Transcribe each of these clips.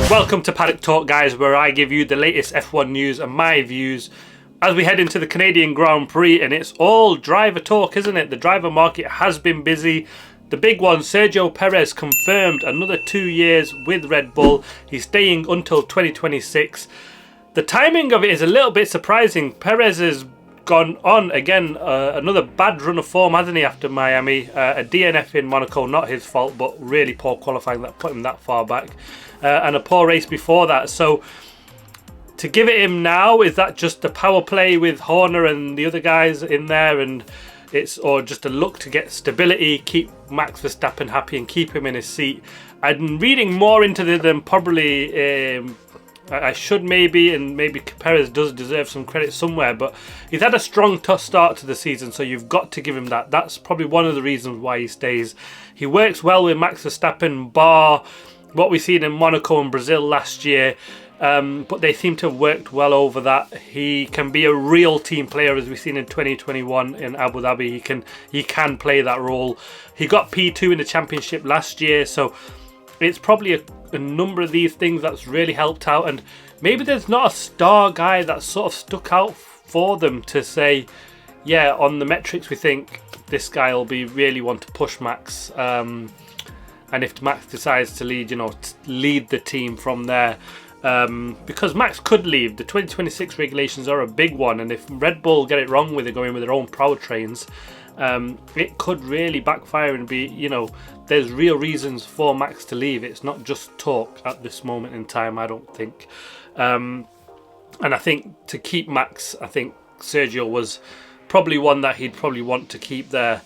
Welcome to Paddock Talk, guys, where I give you the latest F1 news and my views as we head into the Canadian Grand Prix, and it's all driver talk, isn't it? The driver market has been busy. The big one, Sergio Perez confirmed another 2 years with Red Bull. He's staying until 2026. The timing of it is a little bit surprising. Perez has gone on again, another bad run of form, hasn't he, after Miami? A DNF in Monaco, not his fault, but really poor qualifying that put him that far back. And a poor race before that. So to give it him now, is that just the power play with Horner and the other guys in there, and or just a look to get stability, keep Max Verstappen happy and keep him in his seat? I'm reading more into it than probably I should, maybe, and maybe Perez does deserve some credit somewhere, but he's had a strong start to the season, so you've got to give him that. That's probably one of the reasons why he stays. He works well with Max Verstappen, bar what we've seen in Monaco and Brazil last year, but they seem to have worked well over that. He can be a real team player, as we've seen in 2021 in Abu Dhabi. He can play that role. He got P2 in the championship last year, so it's probably a number of these things that's really helped out. And maybe there's not a star guy that sort of stuck out for them to say, yeah, on the metrics we think this guy will be really one to push Max. And if Max decides to lead, lead the team from there. Because Max could leave. The 2026 regulations are a big one, and if Red Bull get it wrong with it, going with their own powertrains, it could really backfire and be, there's real reasons for Max to leave. It's not just talk at this moment in time, I don't think. And I think to keep Max, I think Sergio was probably one that he'd probably want to keep there.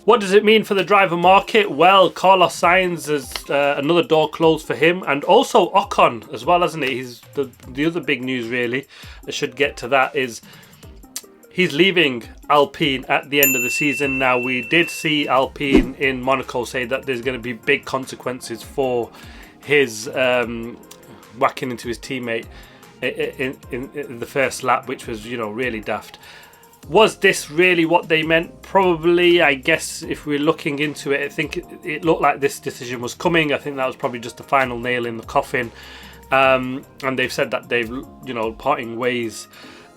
What does it mean for the driver market? Well, Carlos Sainz is another door closed for him, and also Ocon as well, hasn't it? He's the other big news, really. I should get to that. Is he's leaving Alpine at the end of the season. Now, we did see Alpine in Monaco say that there's going to be big consequences for his whacking into his teammate in the first lap, which was, really daft. Was this really what they meant? Probably. I guess if we're looking into it, I think it looked like this decision was coming. I think that was probably just the final nail in the coffin. And they've said that they've, parting ways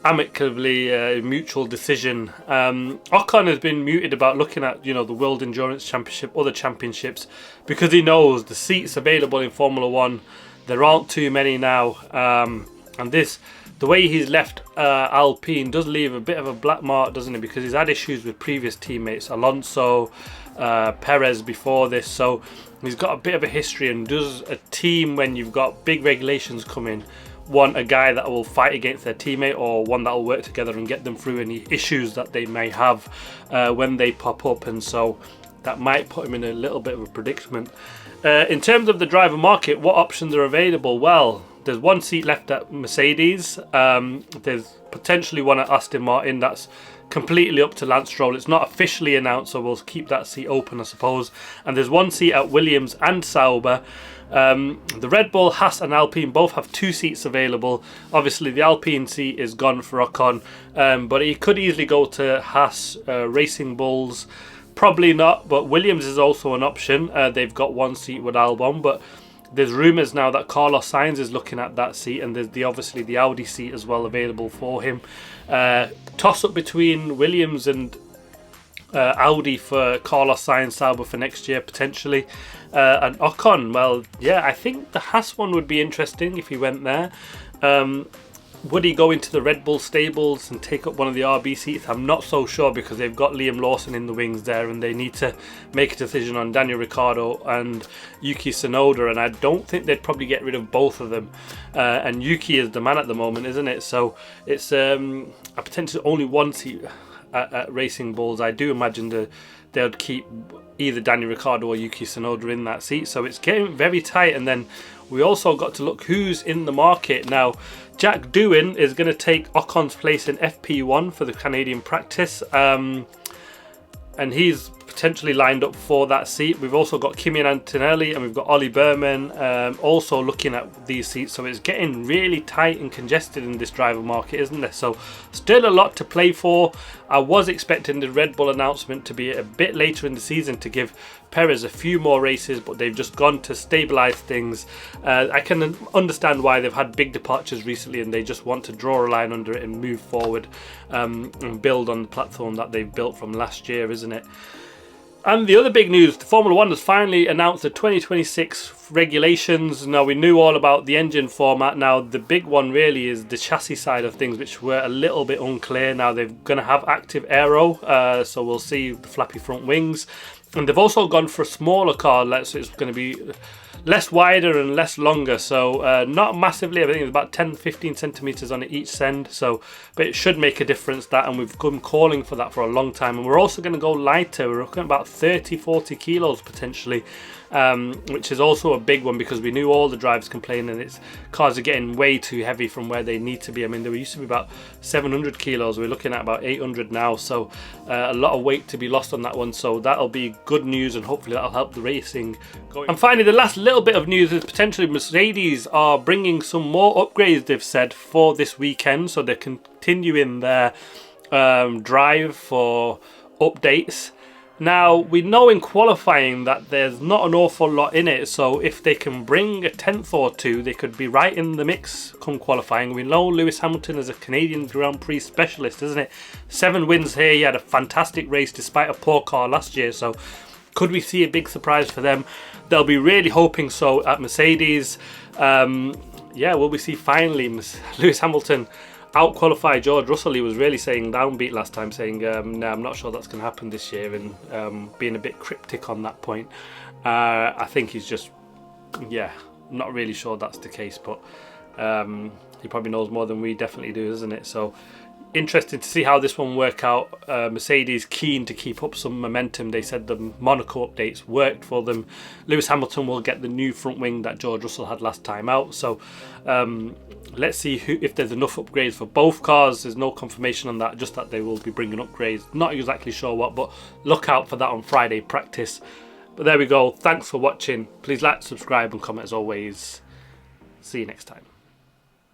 amicably, mutual decision. Ocon has been muted about looking at, the World Endurance Championship, other championships, because he knows the seats available in Formula One, there aren't too many now. And the way he's left Alpine does leave a bit of a black mark, doesn't it? Because he's had issues with previous teammates, Alonso, Perez before this. So he's got a bit of a history, and does a team, when you've got big regulations coming, want a guy that will fight against their teammate, or one that will work together and get them through any issues that they may have when they pop up? And so that might put him in a little bit of a predicament. In terms of the driver market, what options are available? Well, there's one seat left at Mercedes. There's potentially one at Aston Martin. That's completely up to Lance Stroll. It's not officially announced, so we'll keep that seat open, I suppose. And there's one seat at Williams and Sauber. The Red Bull, Haas and Alpine both have 2 seats available. Obviously, the Alpine seat is gone for Ocon, but he could easily go to Haas, Racing Bulls. Probably not, but Williams is also an option. They've got 1 seat with Albon, but there's rumours now that Carlos Sainz is looking at that seat, and there's obviously the Audi seat as well available for him. Toss up between Williams and Audi for Carlos Sainz, Sauber for next year potentially, and Ocon. Well, yeah, I think the Haas one would be interesting if he went there. Would he go into the Red Bull stables and take up one of the RB seats? I'm not so sure, because they've got Liam Lawson in the wings there, and they need to make a decision on Daniel Ricciardo and Yuki Tsunoda, and I don't think they'd probably get rid of both of them. And Yuki is the man at the moment, isn't it? So it's a potentially only 1 seat at Racing Bulls. I do imagine they would keep either Daniel Ricciardo or Yuki Tsunoda in that seat. So it's getting very tight. And then we also got to look who's in the market now. Jack Doohan is going to take Ocon's place in FP1 for the Canadian practice. And he's potentially lined up for that seat. We've also got Kimi Antonelli and we've got Ollie Berman also looking at these seats, so it's getting really tight and congested in this driver market, isn't there? So still a lot to play for. I was expecting the Red Bull announcement to be a bit later in the season to give Perez a few more races, but they've just gone to stabilize things. I can understand why they've had big departures recently and they just want to draw a line under it and move forward and build on the platform that they've built from last year, isn't it? And the other big news, the Formula 1 has finally announced the 2026 regulations. Now, we knew all about the engine format. Now, the big one really is the chassis side of things, which were a little bit unclear. Now, they're going to have active aero, so we'll see the flappy front wings. And they've also gone for a smaller car, so it's going to be less wider and less longer, so not massively. I think it's about 10-15 centimeters on each end, so but it should make a difference, that, and we've been calling for that for a long time. And we're also going to go lighter. We're looking at about 30-40 kilos potentially, which is also a big one because we knew all the drivers complaining it's cars are getting way too heavy from where they need to be. I mean, they used to be about 700 kilos, we're looking at about 800 now, so a lot of weight to be lost on that one, so that'll be good news and hopefully that'll help the racing going. And finally, the last little bit of news is potentially Mercedes are bringing some more upgrades, they've said, for this weekend, so they're continuing their drive for updates. Now, we know in qualifying that there's not an awful lot in it, so if they can bring a 10th or two, they could be right in the mix come qualifying. We know Lewis Hamilton is a Canadian Grand Prix specialist, isn't it? 7 wins here, he had a fantastic race despite a poor car last year, so could we see a big surprise for them? They'll be really hoping so at Mercedes. Yeah, will we see finally Lewis Hamilton out-qualify George Russell? He was really saying downbeat last time, saying no, I'm not sure that's going to happen this year, and being a bit cryptic on that point. I think he's just, yeah, not really sure that's the case, but he probably knows more than we definitely do, isn't it? So interesting to see how this one work out. Mercedes keen to keep up some momentum. They said the Monaco updates worked for them. Lewis Hamilton will get the new front wing that George Russell had last time out, so let's see if there's enough upgrades for both cars. There's no confirmation on that, just that they will be bringing upgrades. Not exactly sure what, but look out for that on Friday practice. But there we go. Thanks for watching. Please like, subscribe and comment as always. See you next time.